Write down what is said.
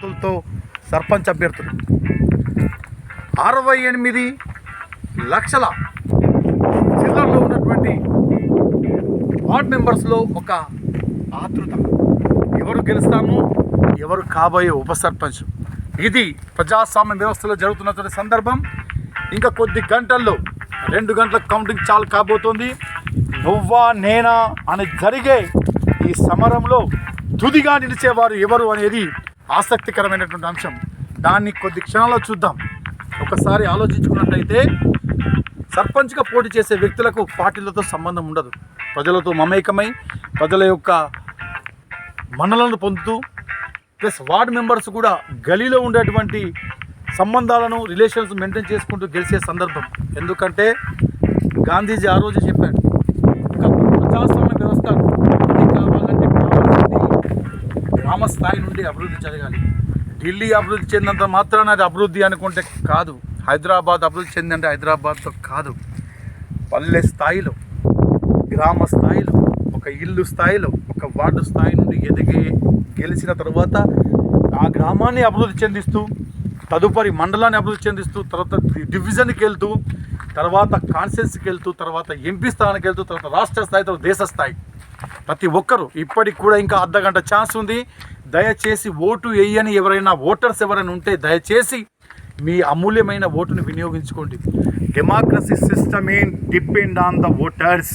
మెజార్టీలతో సర్పంచ్ అభ్యర్థులు 68 లక్షల జిల్లాలో ఉన్నటువంటి వార్డ్ మెంబర్స్లో ఒక ఆతృత, ఎవరు గెలుస్తాము, ఎవరు కాబోయే ఉప సర్పంచ్. ఇది ప్రజాస్వామ్య వ్యవస్థలో జరుగుతున్నటువంటి సందర్భం. ఇంకా కొద్ది గంటల్లో 2 గంటల కౌంటింగ్ చాలు కాబోతోంది. నువ్వా నేనా అని జరిగే ఈ సమరంలో తుదిగా నిలిచేవారు ఎవరు అనేది ఆసక్తికరమైనటువంటి అంశం. దాన్ని కొద్ది క్షణాల్లో చూద్దాం. ఒకసారి ఆలోచించుకున్నట్టయితే సర్పంచ్గా పోటీ చేసే వ్యక్తులకు పార్టీలతో సంబంధం ఉండదు. ప్రజలతో మమేకమై ప్రజల యొక్క మన్నలను పొందుతూ ప్లస్ వార్డ్ మెంబర్స్ కూడా గలీలో ఉండేటువంటి సంబంధాలను రిలేషన్స్ మెయింటైన్ చేసుకుంటూ గెలిచే సందర్భం. ఎందుకంటే గాంధీజీ ఆ రోజు చెప్పాడు, ఒక ప్రజాస్వామ్య వ్యవస్థ కావాలంటే గ్రామ స్థాయి నుండి అభివృద్ధి జరగాలి. ఢిల్లీ అభివృద్ధి చెందినంత మాత్రాన అది అభివృద్ధి అనుకుంటే కాదు. హైదరాబాద్ అభివృద్ధి చెందంటే హైదరాబాద్తో కాదు, పల్లె స్థాయిలో, గ్రామ స్థాయిలో, ఒక ఇల్లు స్థాయిలో, ఒక వార్డు స్థాయి నుండి గెలిచిన తర్వాత ఆ గ్రామాన్ని అభివృద్ధి చెందిస్తూ, తదుపరి మండలాన్ని అభివృద్ధి చెందిస్తూ, తర్వాత డివిజన్కి వెళ్తూ, తర్వాత కాన్స్టిట్యున్సీకి వెళ్తూ, తర్వాత ఎంపీ స్థానానికి వెళ్తూ, తర్వాత రాష్ట్ర స్థాయి, తర్వాత దేశ స్థాయి. ప్రతి ఒక్కరూ ఇప్పటికి కూడా ఇంకా అర్ధగంట ఛాన్స్ ఉంది. దయచేసి ఓటు వేయని ఎవరైనా ఓటర్స్ ఎవరైనా ఉంటే దయచేసి మీ అమూల్యమైన ఓటును వినియోగించుకోండి. Democracy system depend on the voters.